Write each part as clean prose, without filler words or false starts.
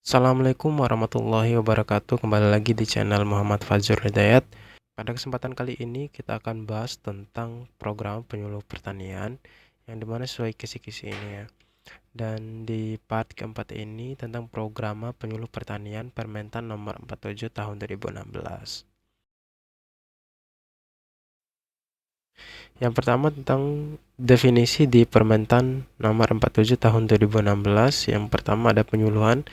Assalamualaikum warahmatullahi wabarakatuh. Kembali lagi di channel Muhammad Fazrul Hidayat. Pada kesempatan kali ini kita akan bahas tentang program penyuluh pertanian yang dimana sesuai kisi-kisi ini ya. Dan di part keempat ini tentang program penyuluh pertanian Permentan nomor 47 tahun 2016. Yang pertama tentang definisi di Permentan nomor 47 tahun 2016. Yang pertama ada penyuluhan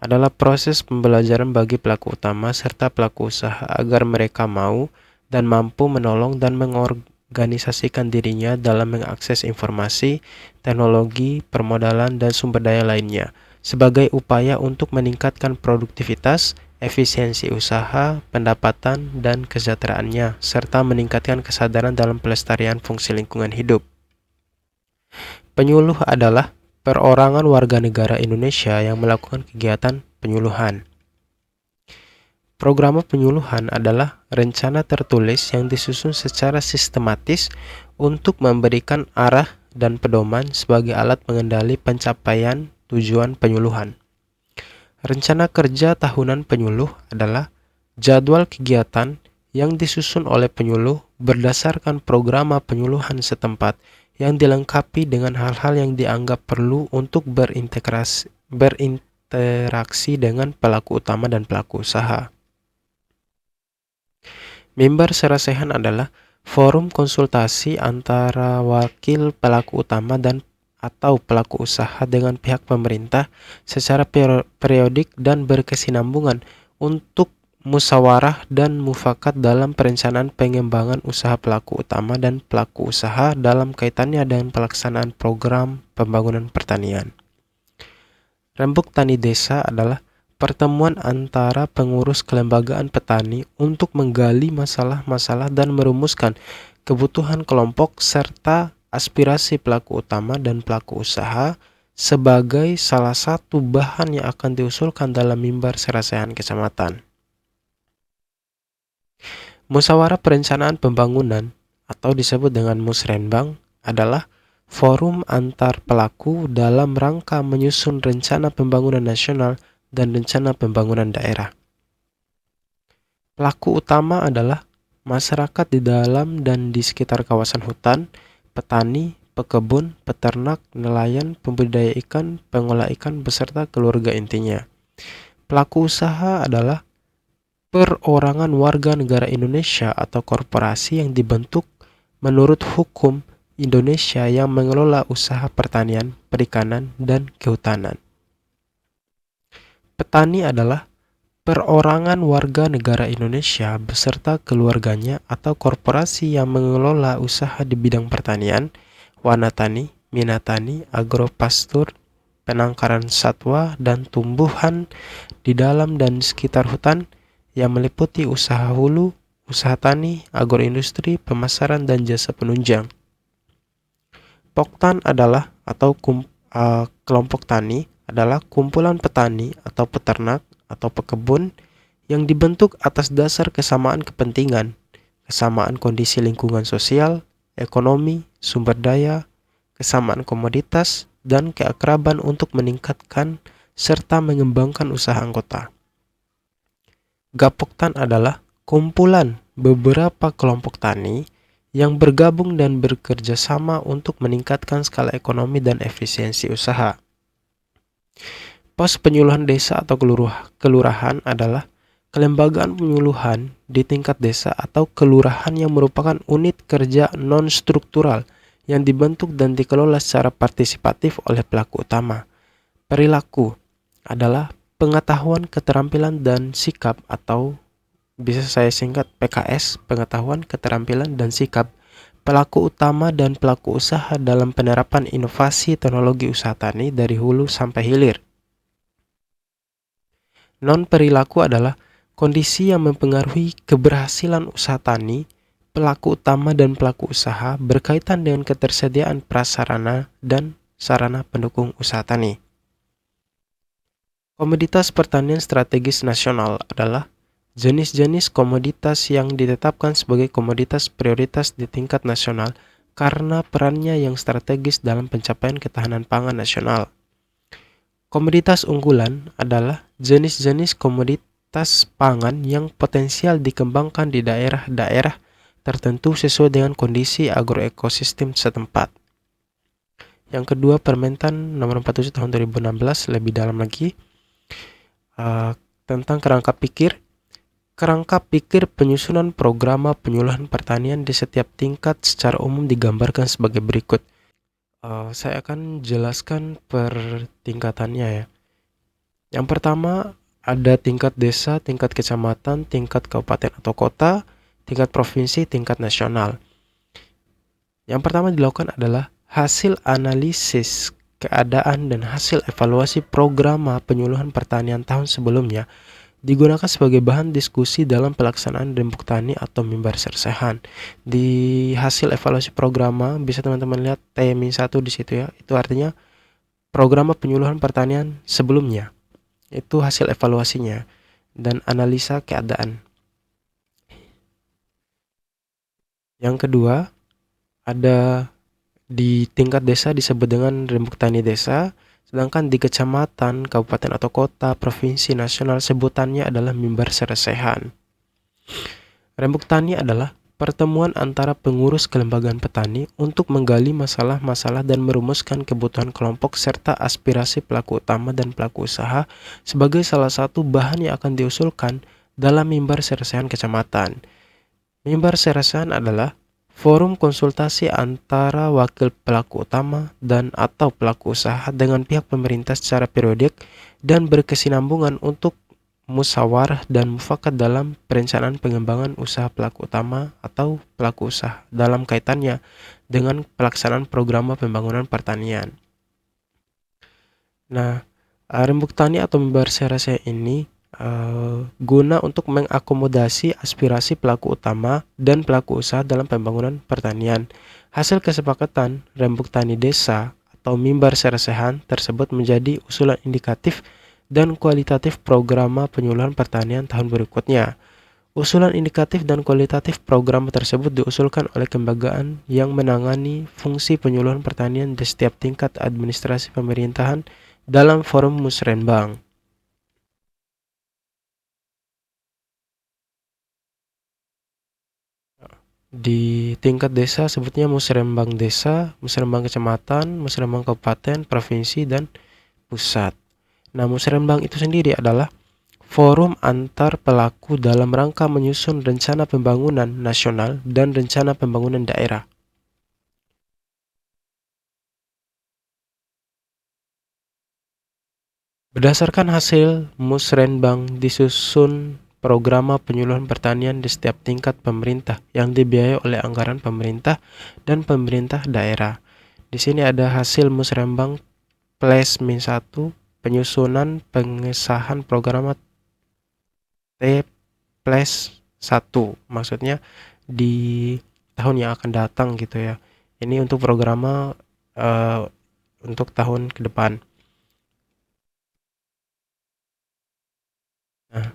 adalah proses pembelajaran bagi pelaku utama serta pelaku usaha agar mereka mau dan mampu menolong dan mengorganisasikan dirinya dalam mengakses informasi, teknologi, permodalan, dan sumber daya lainnya sebagai upaya untuk meningkatkan produktivitas, efisiensi usaha, pendapatan, dan kesejahteraannya, serta meningkatkan kesadaran dalam pelestarian fungsi lingkungan hidup. Penyuluh adalah perorangan warga negara Indonesia yang melakukan kegiatan penyuluhan. Program penyuluhan adalah rencana tertulis yang disusun secara sistematis untuk memberikan arah dan pedoman sebagai alat pengendali pencapaian tujuan penyuluhan. Rencana kerja tahunan penyuluh adalah jadwal kegiatan yang disusun oleh penyuluh berdasarkan program penyuluhan setempat yang dilengkapi dengan hal-hal yang dianggap perlu untuk berinteraksi dengan pelaku utama dan pelaku usaha. Mimbar serasehan adalah forum konsultasi antara wakil pelaku utama dan atau pelaku usaha dengan pihak pemerintah secara periodik dan berkesinambungan untuk musyawarah dan mufakat dalam perencanaan pengembangan usaha pelaku utama dan pelaku usaha dalam kaitannya dengan pelaksanaan program pembangunan pertanian. Rembuk Tani Desa adalah pertemuan antara pengurus kelembagaan petani untuk menggali masalah-masalah dan merumuskan kebutuhan kelompok serta aspirasi pelaku utama dan pelaku usaha sebagai salah satu bahan yang akan diusulkan dalam mimbar serasehan kecamatan. Musyawarah Perencanaan Pembangunan atau disebut dengan Musrenbang adalah forum antar pelaku dalam rangka menyusun rencana pembangunan nasional dan rencana pembangunan daerah. Pelaku utama adalah masyarakat di dalam dan di sekitar kawasan hutan, petani, pekebun, peternak, nelayan, pembudidaya ikan, pengolah ikan, beserta keluarga intinya. Pelaku usaha adalah perorangan warga negara Indonesia atau korporasi yang dibentuk menurut hukum Indonesia yang mengelola usaha pertanian, perikanan, dan kehutanan. Petani adalah perorangan warga negara Indonesia beserta keluarganya atau korporasi yang mengelola usaha di bidang pertanian, wanatani, minatani, agropastur, penangkaran satwa, dan tumbuhan di dalam dan sekitar hutan yang meliputi usaha hulu, usaha tani, agroindustri, pemasaran, dan jasa penunjang. Poktan adalah kelompok tani adalah kumpulan petani atau peternak atau pekebun yang dibentuk atas dasar kesamaan kepentingan, kesamaan kondisi lingkungan sosial, ekonomi, sumber daya, kesamaan komoditas, dan keakraban untuk meningkatkan serta mengembangkan usaha anggota. Gapoktan adalah kumpulan beberapa kelompok tani yang bergabung dan bekerja sama untuk meningkatkan skala ekonomi dan efisiensi usaha. Pos penyuluhan desa atau kelurahan adalah kelembagaan penyuluhan di tingkat desa atau kelurahan yang merupakan unit kerja non-struktural yang dibentuk dan dikelola secara partisipatif oleh pelaku utama. Perilaku adalah pengetahuan, keterampilan, dan sikap atau bisa saya singkat PKS, pengetahuan, keterampilan, dan sikap pelaku utama dan pelaku usaha dalam penerapan inovasi teknologi usaha tani dari hulu sampai hilir. Non-perilaku adalah kondisi yang mempengaruhi keberhasilan usaha tani, pelaku utama dan pelaku usaha berkaitan dengan ketersediaan prasarana dan sarana pendukung usaha tani. Komoditas pertanian strategis nasional adalah jenis-jenis komoditas yang ditetapkan sebagai komoditas prioritas di tingkat nasional karena perannya yang strategis dalam pencapaian ketahanan pangan nasional. Komoditas unggulan adalah jenis-jenis komoditas pangan yang potensial dikembangkan di daerah-daerah tertentu sesuai dengan kondisi agroekosistem setempat. Yang kedua, Permentan nomor 47 tahun 2016 lebih dalam lagi tentang kerangka pikir. Kerangka pikir penyusunan program penyuluhan pertanian di setiap tingkat secara umum digambarkan sebagai berikut. Saya akan jelaskan per tingkatannya ya. Yang pertama ada tingkat desa, tingkat kecamatan, tingkat kabupaten atau kota, tingkat provinsi, tingkat nasional. Yang pertama dilakukan adalah hasil analisis keadaan dan hasil evaluasi program penyuluhan pertanian tahun sebelumnya digunakan sebagai bahan diskusi dalam pelaksanaan rembuk tani atau mimbar sersehan. Di hasil evaluasi program bisa teman-teman lihat T-1 di situ ya. Itu artinya program penyuluhan pertanian sebelumnya. Itu hasil evaluasinya dan analisa keadaan. Yang kedua, ada di tingkat desa disebut dengan rembuk tani desa. Sedangkan di kecamatan, kabupaten atau kota, provinsi, nasional sebutannya adalah mimbar sersehan. Rembuk tani adalah pertemuan antara pengurus kelembagaan petani untuk menggali masalah-masalah dan merumuskan kebutuhan kelompok serta aspirasi pelaku utama dan pelaku usaha sebagai salah satu bahan yang akan diusulkan dalam mimbar sersehan kecamatan. Mimbar sersehan adalah forum konsultasi antara wakil pelaku utama dan atau pelaku usaha dengan pihak pemerintah secara periodik dan berkesinambungan untuk musyawarah dan mufakat dalam perencanaan pengembangan usaha pelaku utama atau pelaku usaha dalam kaitannya dengan pelaksanaan program pembangunan pertanian. Nah, rembuk tani atau mimbar sersehan ini guna untuk mengakomodasi aspirasi pelaku utama dan pelaku usaha dalam pembangunan pertanian. Hasil kesepakatan rembuk tani desa atau mimbar sersehan tersebut menjadi usulan indikatif dan kualitatif program penyuluhan pertanian tahun berikutnya. Usulan indikatif dan kualitatif program tersebut diusulkan oleh kelembagaan yang menangani fungsi penyuluhan pertanian di setiap tingkat administrasi pemerintahan dalam forum musrenbang. Di tingkat desa sebutnya musrenbang desa, musrenbang kecamatan, musrenbang kabupaten, provinsi, dan pusat. Nah, musrenbang itu sendiri adalah forum antar pelaku dalam rangka menyusun rencana pembangunan nasional dan rencana pembangunan daerah. Berdasarkan hasil musrenbang disusun program penyuluhan pertanian di setiap tingkat pemerintah yang dibiayai oleh anggaran pemerintah dan pemerintah daerah. Di sini ada hasil musrenbang +-1 penyusunan pengesahan program T+1, maksudnya di tahun yang akan datang gitu ya. Ini untuk program untuk tahun ke depan. Nah,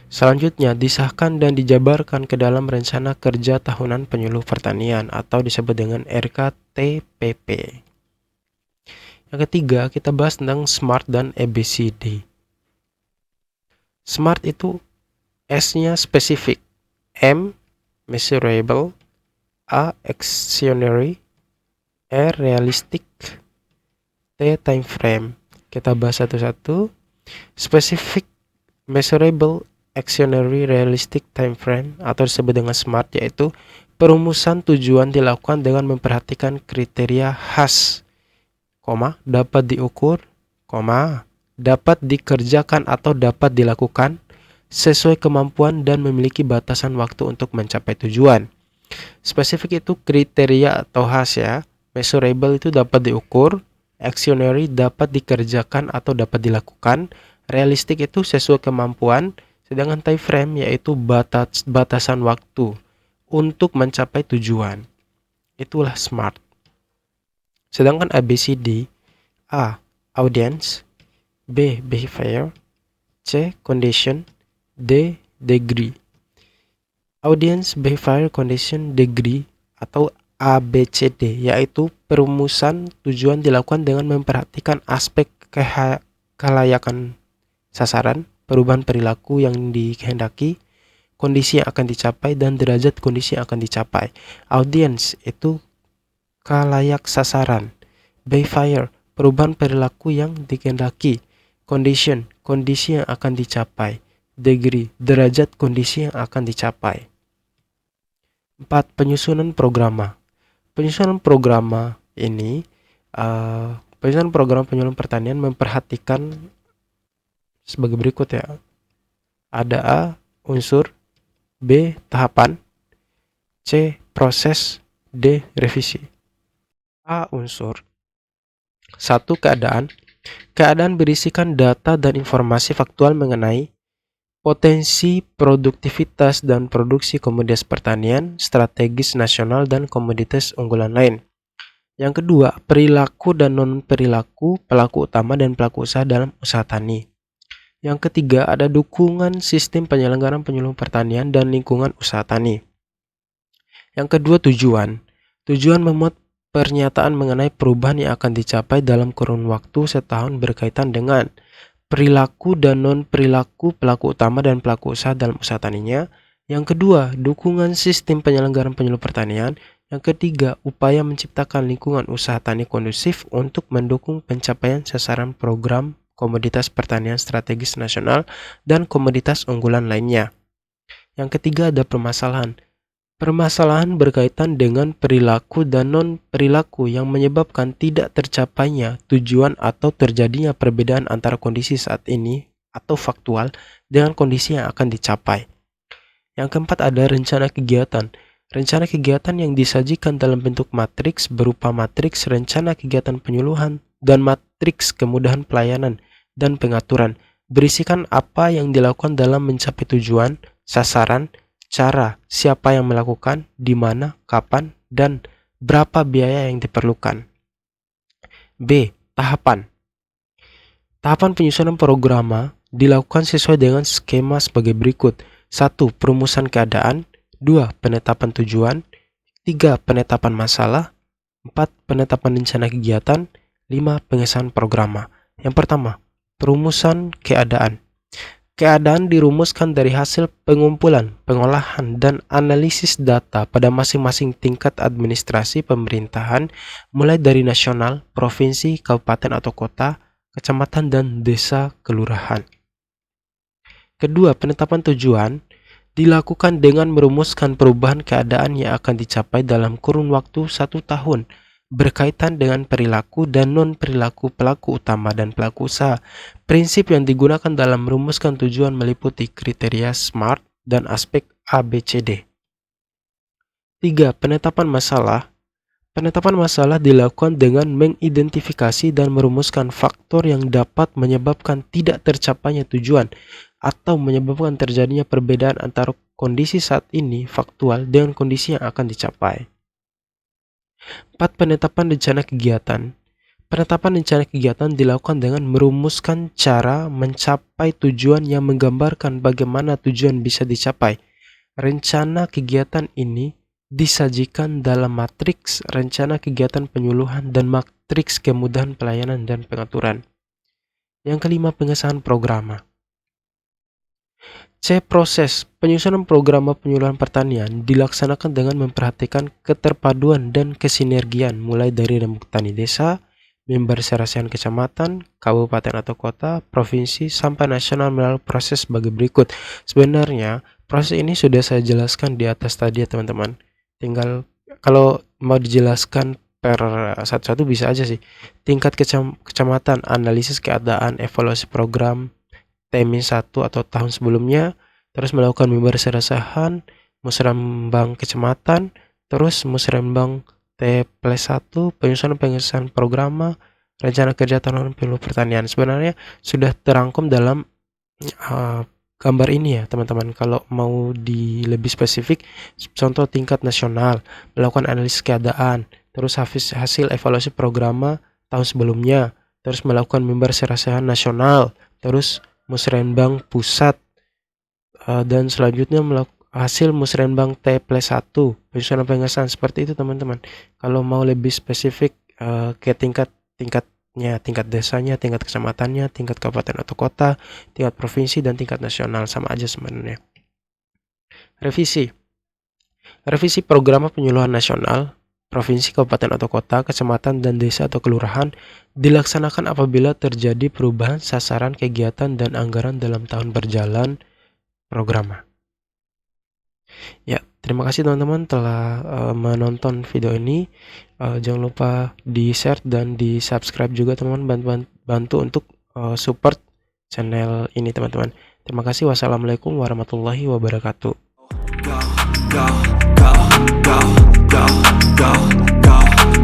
selanjutnya disahkan dan dijabarkan ke dalam rencana kerja tahunan penyuluh pertanian atau disebut dengan RKTPP. Yang ketiga, kita bahas tentang SMART dan ABCD. SMART itu S-nya spesifik, M measurable, A actionary, R realistic, T time frame. Kita bahas satu-satu. Specific, measurable, actionary, realistic, time frame atau disebut dengan SMART, yaitu perumusan tujuan dilakukan dengan memperhatikan kriteria khas, dapat diukur, dapat dikerjakan atau dapat dilakukan sesuai kemampuan dan memiliki batasan waktu untuk mencapai tujuan. Spesifik itu kriteria atau khas ya. Measurable itu dapat diukur, actionary dapat dikerjakan atau dapat dilakukan, realistik itu sesuai kemampuan, sedangkan time frame yaitu batasan waktu untuk mencapai tujuan. Itulah SMART. Sedangkan ABCD, A audience, B behavior, C condition, D degree. Audience, behavior, condition, degree atau ABCD yaitu perumusan tujuan dilakukan dengan memperhatikan aspek kelayakan sasaran, perubahan perilaku yang dikehendaki, kondisi yang akan dicapai, dan derajat kondisi yang akan dicapai. Audience itu kelayak sasaran. Behavior, perubahan perilaku yang dikehendaki. Condition, kondisi yang akan dicapai. Degree, derajat kondisi yang akan dicapai. 4. Penyusunan programa. Penyusunan programa ini, penyusunan program penyuluhan pertanian memperhatikan sebagai berikut ya. Ada A, unsur, B, tahapan, C, proses, D, revisi. A, unsur. 1. Keadaan. Keadaan berisikan data dan informasi faktual mengenai potensi produktivitas dan produksi komoditas pertanian, strategis nasional, dan komoditas unggulan lain. Yang kedua, perilaku dan non-perilaku pelaku utama dan pelaku usaha dalam usaha tani. Yang ketiga, ada dukungan sistem penyelenggaraan penyuluhan pertanian dan lingkungan usaha tani. Yang kedua, tujuan. Tujuan memuat pernyataan mengenai perubahan yang akan dicapai dalam kurun waktu setahun berkaitan dengan perilaku dan non-perilaku pelaku utama dan pelaku usaha dalam usaha taninya. Yang kedua, dukungan sistem penyelenggaraan penyuluh pertanian. Yang ketiga, upaya menciptakan lingkungan usaha tani kondusif untuk mendukung pencapaian sasaran program komoditas pertanian strategis nasional dan komoditas unggulan lainnya. Yang ketiga, ada permasalahan. Permasalahan berkaitan dengan perilaku dan non-perilaku yang menyebabkan tidak tercapainya tujuan atau terjadinya perbedaan antara kondisi saat ini atau faktual dengan kondisi yang akan dicapai. Yang keempat, ada rencana kegiatan. Rencana kegiatan yang disajikan dalam bentuk matriks berupa matriks rencana kegiatan penyuluhan dan matriks kemudahan pelayanan dan pengaturan berisikan apa yang dilakukan dalam mencapai tujuan, sasaran, cara, siapa yang melakukan, di mana, kapan, dan berapa biaya yang diperlukan. B. Tahapan. Tahapan penyusunan programa dilakukan sesuai dengan skema sebagai berikut. 1. Perumusan keadaan. 2. Penetapan tujuan. 3. Penetapan masalah. 4. Penetapan rencana kegiatan. 5. Pengesahan programa. Yang pertama, perumusan keadaan. Keadaan dirumuskan dari hasil pengumpulan, pengolahan, dan analisis data pada masing-masing tingkat administrasi pemerintahan, mulai dari nasional, provinsi, kabupaten atau kota, kecamatan, dan desa kelurahan. Kedua, penetapan tujuan dilakukan dengan merumuskan perubahan keadaan yang akan dicapai dalam kurun waktu 1 tahun, berkaitan dengan perilaku dan non-perilaku pelaku utama dan pelaku usaha. Prinsip yang digunakan dalam merumuskan tujuan meliputi kriteria SMART dan aspek ABCD. 3. Penetapan masalah. Penetapan masalah dilakukan dengan mengidentifikasi dan merumuskan faktor yang dapat menyebabkan tidak tercapainya tujuan atau menyebabkan terjadinya perbedaan antara kondisi saat ini faktual dengan kondisi yang akan dicapai. 4. Penetapan rencana kegiatan. Penetapan rencana kegiatan dilakukan dengan merumuskan cara mencapai tujuan yang menggambarkan bagaimana tujuan bisa dicapai. Rencana kegiatan ini disajikan dalam matriks rencana kegiatan penyuluhan dan matriks kemudahan pelayanan dan pengaturan. Yang kelima, pengesahan programa. C. Proses penyusunan program penyuluhan pertanian dilaksanakan dengan memperhatikan keterpaduan dan kesinergian mulai dari rembuk tani desa, member serasian kecamatan, kabupaten atau kota, provinsi, sampai nasional melalui proses sebagai berikut. Sebenarnya proses ini sudah saya jelaskan di atas tadi ya teman-teman. Tinggal kalau mau dijelaskan per satu-satu bisa aja sih. Tingkat kecamatan, analisis keadaan, evaluasi program T-1 atau tahun sebelumnya, terus melakukan mimbar serasahan, musrembang kecamatan, terus musrembang T+1, penyusunan programa, rencana kerja tahunan penyuluh pertanian. Sebenarnya sudah terangkum dalam gambar ini ya teman-teman. Kalau mau lebih spesifik, contoh tingkat nasional, melakukan analisis keadaan, terus hasil evaluasi programa tahun sebelumnya, terus melakukan mimbar serasahan nasional, terus musrenbang pusat, dan selanjutnya hasil musrenbang T+1, penyusunan pengesahan. Seperti itu teman-teman. Kalau mau lebih spesifik ke tingkat tingkatnya, tingkat desanya, tingkat kecamatannya, tingkat kabupaten atau kota, tingkat provinsi, dan tingkat nasional. Sama aja sebenarnya. Revisi. Revisi program penyuluhan nasional, provinsi, kabupaten atau kota, kecamatan, dan desa atau kelurahan dilaksanakan apabila terjadi perubahan sasaran kegiatan dan anggaran dalam tahun berjalan program. Ya, terima kasih teman-teman telah menonton video ini. Jangan lupa di-share dan di-subscribe juga teman-teman, bantu untuk support channel ini teman-teman. Terima kasih. Wassalamualaikum warahmatullahi wabarakatuh. Go, go, go, go, go, go, go,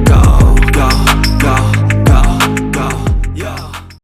go, go, go.